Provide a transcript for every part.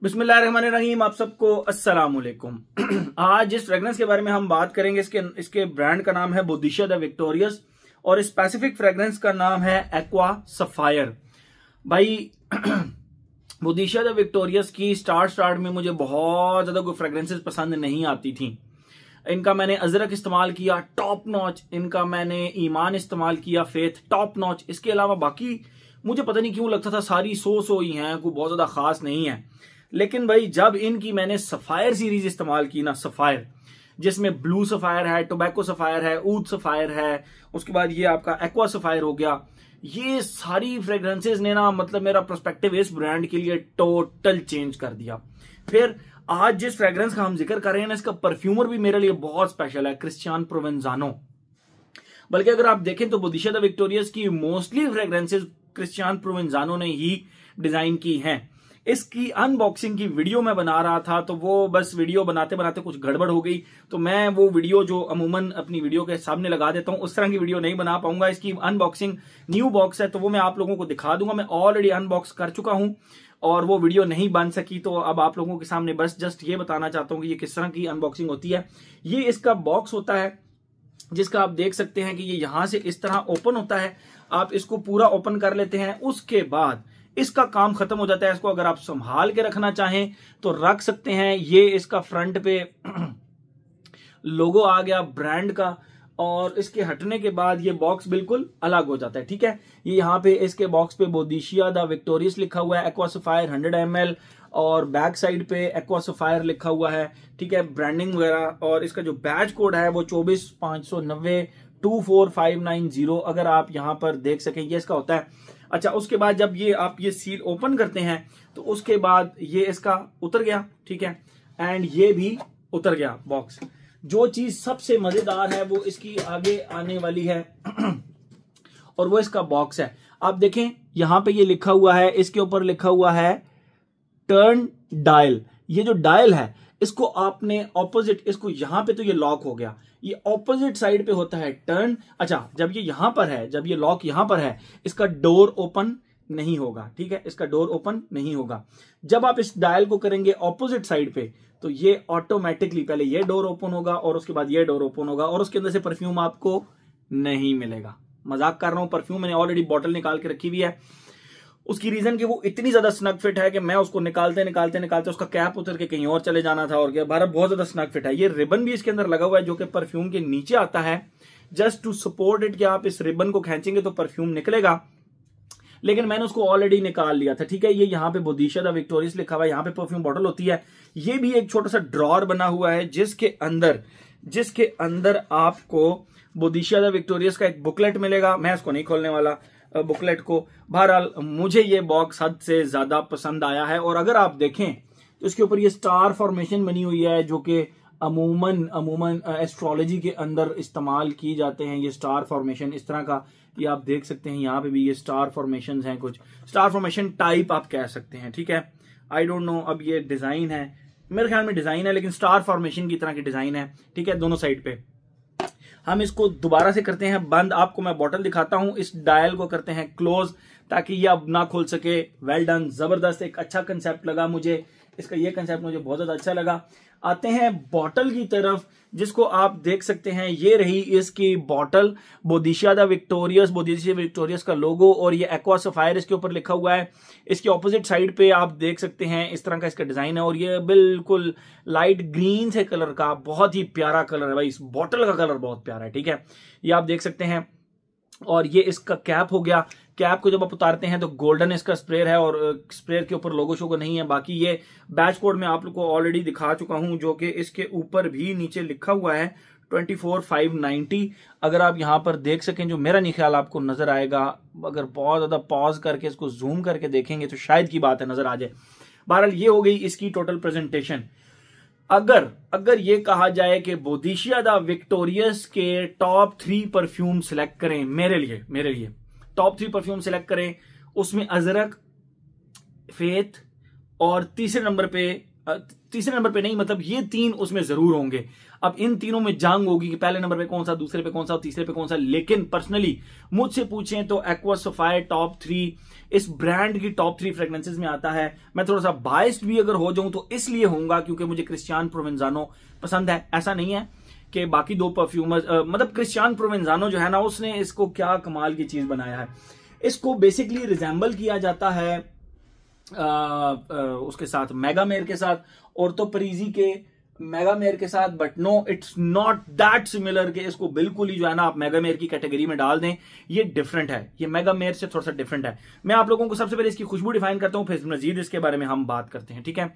बिस्मिल्लाहिर्रहमानिर्रहीम। आप सबको अस्सलाम वालेकुम। आज जिस फ्रेग्रेंस के बारे में हम बात करेंगे इसके ब्रांड का नाम है बोदीसिया द विक्टोरियस और स्पेसिफिक फ्रेग्रेंस का नाम है एक्वा सफायर। भाई बोदीसिया द विक्टोरियस की स्टार्ट में मुझे बहुत ज्यादा कोई फ्रेग्रेंसेस पसंद नहीं आती थी। इनका मैंने अजरक इस्तेमाल किया टॉप नॉच, इनका मैंने ईमान इस्तेमाल किया फेथ टॉप नॉच। इसके अलावा बाकी मुझे पता नहीं क्यों लगता था सारी सो ही हैं, कोई बहुत ज्यादा खास नहीं है। लेकिन भाई जब इनकी मैंने सफायर सीरीज इस्तेमाल की ना, सफायर जिसमें ब्लू सफायर है, टोबैको सफायर है, ऊद सफायर है, उसके बाद ये आपका एक्वा सफायर हो गया, ये सारी फ्रेग्रेंसेस ने ना मतलब मेरा पर्सपेक्टिव इस ब्रांड के लिए टोटल चेंज कर दिया। फिर आज जिस फ्रेग्रेंस का हम जिक्र कर रहे हैं ना, इसका परफ्यूमर भी मेरे लिए बहुत स्पेशल है, क्रिस्टियान प्रोवेंजानो। बल्कि अगर आप देखें तो बोदीसिया द विक्टोरियस की मोस्टली फ्रेग्रेंसेस क्रिस्टियान प्रोवेंजानो ने ही डिजाइन की हैं। इसकी अनबॉक्सिंग की वीडियो मैं बना रहा था, तो वो बस वीडियो बनाते बनाते कुछ गड़बड़ हो गई, तो मैं वो वीडियो जो अमूमन अपनी वीडियो के सामने लगा देता हूं उस तरह की वीडियो नहीं बना पाऊंगा। इसकी अनबॉक्सिंग न्यू बॉक्स है तो वो मैं आप लोगों को दिखा दूंगा। मैं ऑलरेडी अनबॉक्स कर चुका हूं और वो वीडियो नहीं बन सकी, तो अब आप लोगों के सामने बस जस्ट ये बताना चाहता हूं कि ये किस तरह की अनबॉक्सिंग होती है। ये इसका बॉक्स होता है जिसका आप देख सकते हैं कि ये यहां से इस तरह ओपन होता है। आप इसको पूरा ओपन कर लेते हैं, उसके बाद इसका काम खत्म हो जाता है। इसको अगर आप संभाल के रखना चाहें तो रख सकते हैं। ये इसका फ्रंट पे लोगो आ गया ब्रांड का, और इसके हटने के बाद ये बॉक्स बिल्कुल अलग हो जाता है। ठीक है, ये यहाँ पे इसके बॉक्स पे बोदीसिया द विक्टोरियस लिखा हुआ है, एक्वा सफायर 100 ml, और बैक साइड पे एक्वा सफायर लिखा हुआ है। ठीक है, ब्रांडिंग वगैरह, और इसका जो बैच कोड है वो 24590 24590, अगर आप यहां पर देख सकें ये इसका होता है। अच्छा, उसके बाद जब ये आप ये सील ओपन करते हैं तो उसके बाद ये इसका उतर गया। ठीक है, एंड ये भी उतर गया बॉक्स। जो चीज सबसे मजेदार है वो इसकी आगे आने वाली है और वो इसका बॉक्स है। आप देखें यहां पे ये लिखा हुआ है, इसके ऊपर लिखा हुआ है टर्न डायल। ये जो डायल है इसको आपने ऑपोजिट, इसको यहां पे तो ये लॉक हो गया, ये ऑपोजिट साइड पे होता है टर्न। अच्छा, जब ये यहां पर है, जब ये लॉक यहां पर है, इसका डोर ओपन नहीं होगा। ठीक है, इसका डोर ओपन नहीं होगा। जब आप इस डायल को करेंगे ऑपोजिट साइड पे तो ये ऑटोमेटिकली पहले ये डोर ओपन होगा और उसके बाद ये डोर ओपन होगा, और उसके अंदर से परफ्यूम आपको नहीं मिलेगा। मजाक कर रहा हूं, परफ्यूम मैंने ऑलरेडी बॉटल निकाल के रखी हुई है। उसकी रीजन कि वो इतनी ज्यादा स्नग फिट है कि मैं उसको निकालते उसका कैप उतर के कहीं और चले जाना था, और क्या भारत बहुत ज्यादा स्नग फिट है। ये रिबन भी इसके अंदर लगा हुआ है जो कि परफ्यूम के नीचे आता है, जस्ट टू सपोर्ट इट, कि आप इस रिबन को खींचेंगे तो परफ्यूम निकलेगा। लेकिन मैंने उसको ऑलरेडी निकाल लिया था। ठीक है, ये यहाँ पे बोदीसिया द विक्टोरियस लिखा हुआ है, यहाँ पे परफ्यूम बॉटल होती है। ये भी एक छोटा सा ड्रॉर बना हुआ है जिसके अंदर आपको बोदीसिया द विक्टोरियस का एक बुकलेट मिलेगा। मैं इसको नहीं खोलने वाला बुकलेट को। बहरहाल मुझे ये बॉक्स हद से ज्यादा पसंद आया है, और अगर आप देखें तो इसके ऊपर ये स्टार फॉर्मेशन बनी हुई है जो कि अमूमन एस्ट्रोलॉजी के अंदर इस्तेमाल की जाते हैं। ये स्टार फॉर्मेशन इस तरह का, ये आप देख सकते हैं यहाँ पे भी ये स्टार फॉर्मेशन हैं, कुछ स्टार फॉर्मेशन टाइप आप कह सकते हैं। ठीक है, आई डोंट नो, अब ये डिजाइन है, मेरे ख्याल में डिजाइन है, लेकिन स्टार फॉर्मेशन की तरह की डिजाइन है। ठीक है, दोनों साइड पे। हम इसको दोबारा से करते हैं बंद। आपको मैं बॉटल दिखाता हूं, इस डायल को करते हैं क्लोज ताकि ये अब ना खुल सके। वेल डन, जबरदस्त, एक अच्छा कंसेप्ट लगा मुझे इसका, ये कंसेप्ट मुझे बहुत ज्यादा अच्छा लगा। आते हैं बॉटल की तरफ, जिसको आप देख सकते हैं, ये रही इसकी बॉटल, बोदीसिया द विक्टोरियस का लोगो, और ये एक्वा सफायर इसके ऊपर लिखा हुआ है। इसकी ऑपोजिट साइड पे आप देख सकते हैं इस तरह का इसका डिजाइन है, और ये बिल्कुल लाइट ग्रीन से कलर का, बहुत ही प्यारा कलर है भाई। इस बॉटल का कलर बहुत प्यारा है। ठीक है, ये आप देख सकते हैं, और ये इसका कैप हो गया। कैप को जब आप उतारते हैं तो गोल्डन इसका स्प्रेयर है, और स्प्रेयर के ऊपर लोगो शोगो नहीं है। बाकी ये बैच कोड में आप लोग को ऑलरेडी दिखा चुका हूं, जो कि इसके ऊपर भी नीचे लिखा हुआ है 24590। अगर आप यहां पर देख सकें, जो मेरा नहीं ख्याल आपको नजर आएगा, अगर बहुत ज्यादा पॉज करके इसको जूम करके देखेंगे तो शायद की बात है नजर आ जाए। बहरहाल ये हो गई इसकी टोटल प्रेजेंटेशन। अगर ये कहा जाए कि बोदीसिया द विक्टोरियस के टॉप 3 परफ्यूम सिलेक्ट करें, मेरे लिए टॉप 3 परफ्यूम सिलेक्ट करें, उसमें अजरक, फेथ, और तीसरे नंबर पे तीसरे नंबर पे नहीं, मतलब ये 3 उसमें जरूर होंगे। अब इन तीनों में जंग होगी कि पहले नंबर पे कौन सा, दूसरे पे कौन सा और तीसरे पे कौन सा। लेकिन पर्सनली मुझसे पूछें तो एक्वा सफायर टॉप 3 इस ब्रांड की टॉप 3 फ्रेग्रेंसेस में आता है। मैं थोड़ा सा बायस्ड भी अगर हो जाऊं तो इसलिए होऊंगा क्योंकि मुझे क्रिस्टियान प्रोवेंजानो पसंद है। ऐसा नहीं है कि बाकी 2 परफ्यूमर्स, मतलब क्रिस्टियान प्रोवेंजानो जो है ना, उसने इसको क्या कमाल की चीज बनाया है। इसको बेसिकली रिजेंबल किया जाता है उसके साथ मेगामेर के साथ, ऑर्थो परीजी के मेगामेर के साथ, but no it's not that similar के इसको बिल्कुल ही जो है ना आप मेगामेर की कैटेगरी में डाल दें। ये डिफरेंट है, ये मेगामेर से थोड़ा सा डिफरेंट है। मैं आप लोगों को सबसे पहले इसकी खुशबू डिफाइन करता हूं, फिर मजीद इसके बारे में हम बात करते हैं, ठीक है।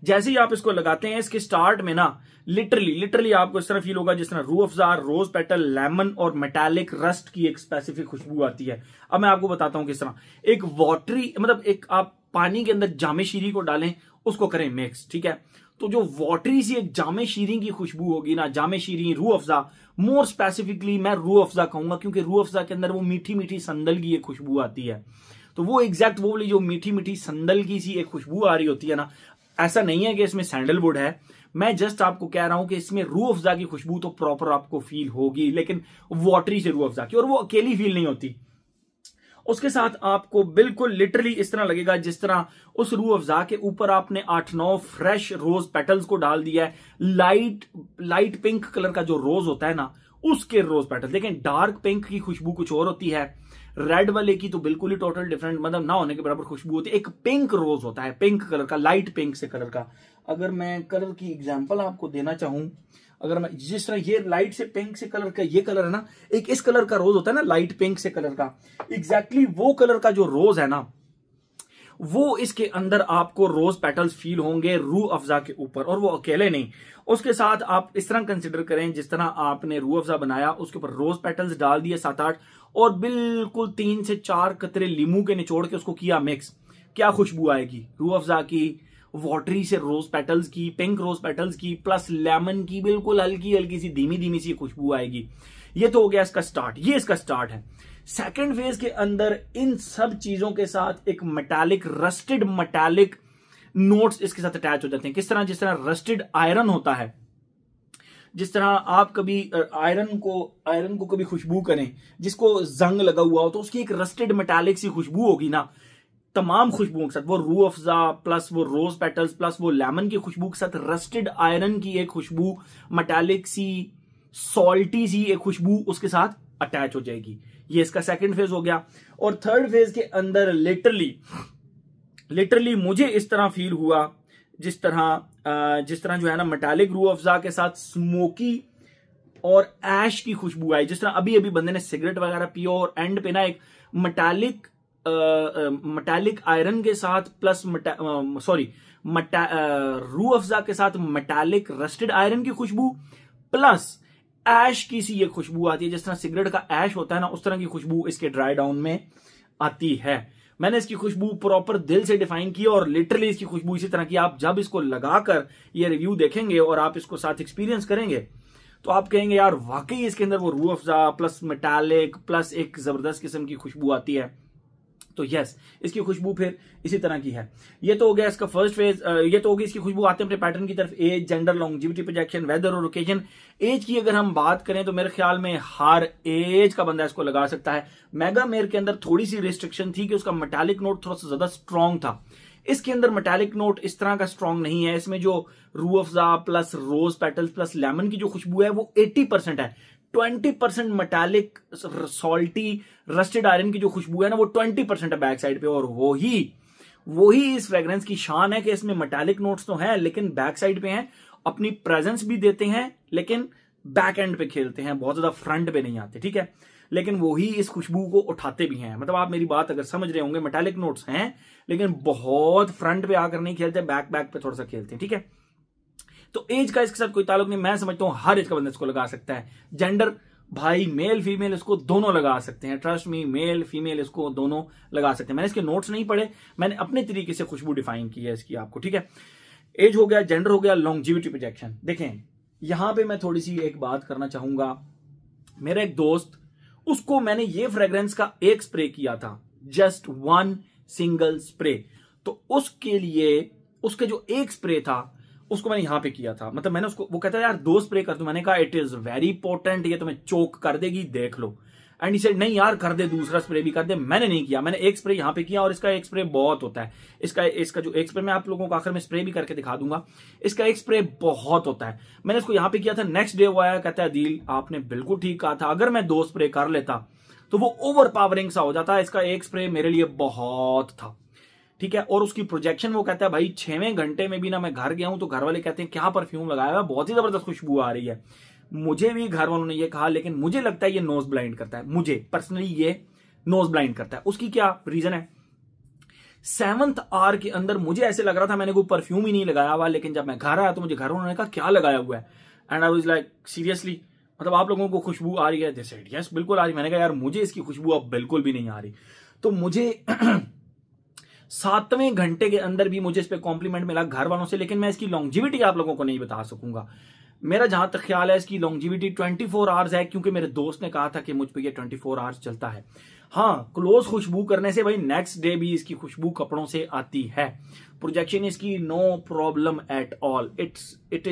जैसे ही आप इसको लगाते हैं, इसके स्टार्ट में ना लिटरली आपको इस तरह फील होगा जिस तरह Rooh Afza, rose petal, lemon और मेटालिक रस्ट की एक स्पेसिफिक खुशबू आती है। अब मैं आपको बताता हूं किस तरह। एक वाटरी, मतलब एक आप पानी के अंदर जामे शीरी को डालें, उसको करें मिक्स, ठीक है। तो जो वाटरी सी एक जामे शीरी की खुशबू होगी ना, जामे शीरी, रूह अफ़ज़ा, मोर स्पेसिफिकली मैं रूह अफ़ज़ा कहूंगा क्योंकि रूह अफ़ज़ा के अंदर वो मीठी मीठी संदल की एक खुशबू आती है। तो वो एग्जैक्ट वो वाली जो मीठी मीठी संदल की सी एक खुशबू आ रही होती है ना, ऐसा नहीं है कि इसमें सैंडलवुड है, मैं जस्ट आपको कह रहा हूं कि इसमें रूह अफ़ज़ा की खुशबू तो प्रॉपर आपको फील होगी, लेकिन वाटरी से रूह अफ़ज़ा की, और वो अकेली फील नहीं होती। उसके साथ आपको बिल्कुल लिटरली इस तरह लगेगा जिस तरह उस रूह अफ़ज़ा के ऊपर आपने 8-9 फ्रेश रोज पेटल्स को डाल दिया है। लाइट पिंक कलर का जो रोज होता है ना, उसके रोज पेटल। लेकिन डार्क पिंक की खुशबू कुछ और होती है, रेड वाले की तो बिल्कुल ही टोटल डिफरेंट, मतलब ना होने के बराबर खुशबू होती है। एक पिंक रोज होता है, पिंक कलर का, लाइट पिंक से कलर का। अगर मैं कलर की एग्जांपल आपको देना चाहूं, अगर मैं जिस तरह ये लाइट से पिंक से कलर का ये कलर है ना, एक इस कलर का रोज होता है ना लाइट पिंक से कलर का, एग्जैक्टली वो कलर का जो रोज है ना, वो इसके अंदर आपको रोज पेटल्स फील होंगे रूह अफ़ज़ा के ऊपर, और वो अकेले नहीं। उसके साथ आप इस तरह कंसिडर करें जिस तरह आपने रूह अफ़ज़ा बनाया, उसके ऊपर रोज पेटल्स डाल दिए 7-8, और बिल्कुल 3 से 4 कतरे लीमू के निचोड़ के उसको किया मिक्स। क्या खुशबू आएगी रूह अफ़ज़ा की, वाटरी से रोज पेटल्स की, पिंक रोज पेटल्स की, प्लस लेमन की बिल्कुल हल्की हल्की सी धीमी धीमी सी खुशबू आएगी। ये तो हो गया इसका स्टार्ट, ये इसका स्टार्ट है। सेकेंड फेज के अंदर इन सब चीजों के साथ एक मेटालिक, रस्टेड मेटालिक नोट्स इसके साथ अटैच हो जाते हैं। किस तरह, जिस तरह रस्टेड आयरन होता है, जिस तरह आप कभी आयरन को कभी खुशबू करें, जिसको जंग लगा हुआ हो तो उसकी एक रस्टेड मेटालिक सी खुशबू होगी ना, तमाम खुशबुओं के साथ वो रूह अफ़ज़ा प्लस वो रोज पेटल्स प्लस वो लेमन की खुशबू के साथ रस्टेड आयरन की एक खुशबू, मेटालिक सी सॉल्टी सी एक खुशबू उसके साथ अटैच हो जाएगी। ये इसका सेकंड फेज हो गया। और थर्ड फेज के अंदर लिटरली मुझे इस तरह फील हुआ जिस तरह जो है ना मेटालिक रूह अफ़ज़ा के साथ स्मोकी और ऐश की खुशबू आई। जिस तरह अभी अभी बंदे ने सिगरेट वगैरह पिया और एंड पे ना एक मेटालिक आयरन के साथ प्लस रूह अफ़ज़ा के साथ मेटालिक रस्टेड आयरन की खुशबू प्लस ऐश की सी ये खुशबू आती है। जिस तरह सिगरेट का ऐश होता है ना, उस तरह की खुशबू इसके ड्राई डाउन में आती है। मैंने इसकी खुशबू प्रॉपर दिल से डिफाइन की और लिटरली इसकी खुशबू इसी तरह की, आप जब इसको लगाकर ये रिव्यू देखेंगे और आप इसको साथ एक्सपीरियंस करेंगे तो आप कहेंगे यार वाकई इसके अंदर वो रूह अफ़ज़ा प्लस मेटालिक प्लस एक जबरदस्त किस्म की खुशबू आती है। तो यस, इसकी खुशबू फिर इसी तरह की है। ये तो हो गया इसका फर्स्ट फेज। ये तो होगी इसकी खुशबू। आते हैं अपने पैटर्न की तरफ। Age, gender, longevity, projection, weather और ओकेजन। एज की अगर हम बात करें तो मेरे ख्याल में हर एज का बंदा इसको लगा सकता है। मेगामेर के अंदर थोड़ी सी रिस्ट्रिक्शन थी कि उसका मेटालिक नोट थोड़ा सा ज्यादा स्ट्रॉन्ग था। इसके अंदर मेटालिक नोट इस तरह का स्ट्रॉन्ग नहीं है। इसमें जो Rooh Afza plus rose petals plus lemon की जो खुशबू है वो 80% है। 20% मेटालिक सॉल्टी रस्टेड आयरन की जो खुशबू है ना वो 20% है बैक साइड पे। और वही इस फ्रेग्रेंस की शान है कि इसमें मेटालिक नोट्स तो हैं लेकिन बैक साइड पे हैं, अपनी प्रेजेंस भी देते हैं लेकिन बैक एंड पे खेलते हैं, बहुत ज्यादा फ्रंट पे नहीं आते, ठीक है। लेकिन वही इस खुशबू को उठाते भी हैं। मतलब आप मेरी बात अगर समझ रहे होंगे, मेटालिक नोट्स हैं लेकिन बहुत फ्रंट पे आकर नहीं खेलते, बैक पे थोड़ा सा खेलते हैं, ठीक है। तो एज का इसके साथ कोई ताल्लुक नहीं। मैं समझता हूं हर एज का बंदा इसको लगा सकता है। जेंडर, भाई मेल फीमेल इसको दोनों लगा सकते हैं। ट्रस्ट मी, मेल फीमेल इसको दोनों लगा सकते हैं। मैंने इसके नोट्स नहीं पढ़े, मैंने अपने तरीके से खुशबू डिफाइन की है इसकी आपको, ठीक है। एज हो गया, जेंडर हो गया, लॉन्जिविटी, प्रोजेक्शन। देखें यहां पे मैं थोड़ी सी एक बात करना चाहूंगा। मेरा एक दोस्त, उसको मैंने ये फ्रेग्रेंस का एक स्प्रे किया था, जस्ट 1 सिंगल स्प्रे। तो उसके लिए उसके जो एक स्प्रे था उसको मैंने यहां पे किया था, मतलब मैंने उसको, वो कहता है यार 2 स्प्रे कर दूं, मैंने कहा इट इज वेरी पोटेंट, ये तुम्हें चोक कर देगी, देख लो। एंड इसे नहीं यार कर दे, दूसरा स्प्रे भी कर दे। मैंने नहीं किया, मैंने एक स्प्रे यहां पे किया, और इसका एक स्प्रे बहुत होता है। इसका जो एक स्प्रे मैं आप लोगों को आखिर में स्प्रे भी करके दिखा दूंगा, इसका एक स्प्रे बहुत होता है। मैंने इसको यहां पे किया था, नेक्स्ट डे वो आया, कहता है अदील आपने बिल्कुल ठीक कहा था, अगर मैं 2 स्प्रे कर लेता तो वो ओवर पावरिंग सा हो जाता है, इसका एक स्प्रे मेरे लिए बहुत था, ठीक है। और उसकी प्रोजेक्शन, वो कहता है भाई 6वें घंटे में भी ना मैं घर गया हूं तो घर वाले कहते हैं क्या परफ्यूम लगाया है, बहुत ही जबरदस्त खुशबू आ रही है। मुझे भी घर वालों ने ये कहा, लेकिन मुझे लगता है ये नोज ब्लाइंड करता है, मुझे पर्सनली ये नोज ब्लाइंड करता है। उसकी क्या रीजन है, 7th आवर के अंदर मुझे ऐसे लग रहा था मैंने कोई परफ्यूम ही नहीं लगाया हुआ, लेकिन जब मैं घर आया तो मुझे घर वालों ने कहा क्या लगाया हुआ है, and I was like seriously, मतलब आप लोगों को खुशबू आ रही है? दे सेड यस बिल्कुल आ रही। मैंने कहा यार मुझे इसकी खुशबू अब बिल्कुल भी नहीं आ रही। तो मुझे 7वें घंटे के अंदर भी मुझे इस पे कॉम्प्लीमेंट मिला घर वालों से, लेकिन मैं इसकी लॉन्जिविटी आप लोगों को नहीं बता सकूंगा। मेरा जहां तक ख्याल है इसकी लॉन्जिविटी 24 आवर्स है, क्योंकि मेरे दोस्त ने कहा था कि मुझ पे ये 24 आवर्स चलता है। हाँ, क्लोज खुशबू करने से भाई नेक्स्ट डे भी इसकी खुशबू कपड़ों से आती है। प्रोजेक्शन इसकी no problem at all, it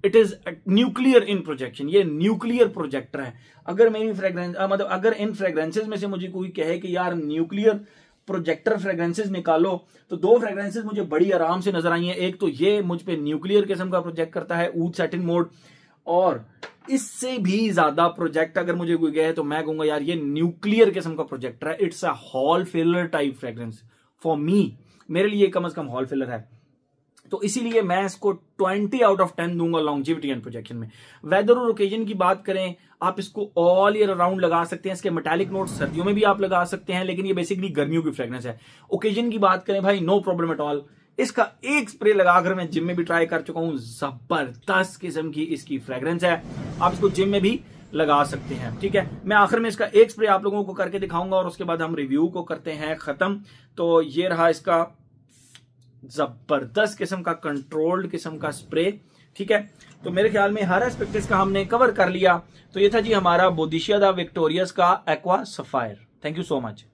is nuclear in projection, ये न्यूक्लियर प्रोजेक्टर है। अगर मेरी फ्रेग्रेंस मतलब अगर इन फ्रेग्रेंसेज में से मुझे कोई कहे कि यार न्यूक्लियर प्रोजेक्टर फ्रेग्रेंसेज निकालो, तो 2 फ्रेग्रेंसेज मुझे बड़ी आराम से नजर आई हैं। एक तो ये मुझ पे न्यूक्लियर किस्म का प्रोजेक्ट करता है, ऊद सेटिन मोड, और इससे भी ज्यादा प्रोजेक्ट अगर मुझे कोई कहे तो मैं कहूंगा यार ये न्यूक्लियर किस्म का प्रोजेक्टर है। It's a hall filler type fragrance for me, मेरे लिए कम से कम हॉल फिलर है। तो इसीलिए मैं इसको 20 आउट ऑफ 10 दूंगा लॉन्जिविटी एंड प्रोजेक्शन में। वेदर और ओकेजन की बात करें, आप इसको ऑल ईयर अराउंड लगा सकते हैं। इसके मेटालिक नोट सर्दियों में भी आप लगा सकते हैं, लेकिन ये बेसिकली गर्मियों की फ्रेग्रेंस है। ओकेजन की बात करें भाई, नो प्रॉब्लम एट ऑल। इसका एक स्प्रे लगाकर मैं जिम में भी ट्राई कर चुका हूं, जबरदस्त किस्म की इसकी फ्रेग्रेंस है, आप इसको जिम में भी लगा सकते हैं, ठीक है। मैं आखिर में इसका एक स्प्रे आप लोगों को करके दिखाऊंगा और उसके बाद हम रिव्यू को करते हैं खत्म। तो ये रहा इसका जबरदस्त किस्म का कंट्रोल्ड किस्म का स्प्रे, ठीक है। तो मेरे ख्याल में हर एस्पेक्ट इसका हमने कवर कर लिया। तो ये था जी हमारा बोदिशिया दा विक्टोरियस का aqua sapphire. Thank you so much.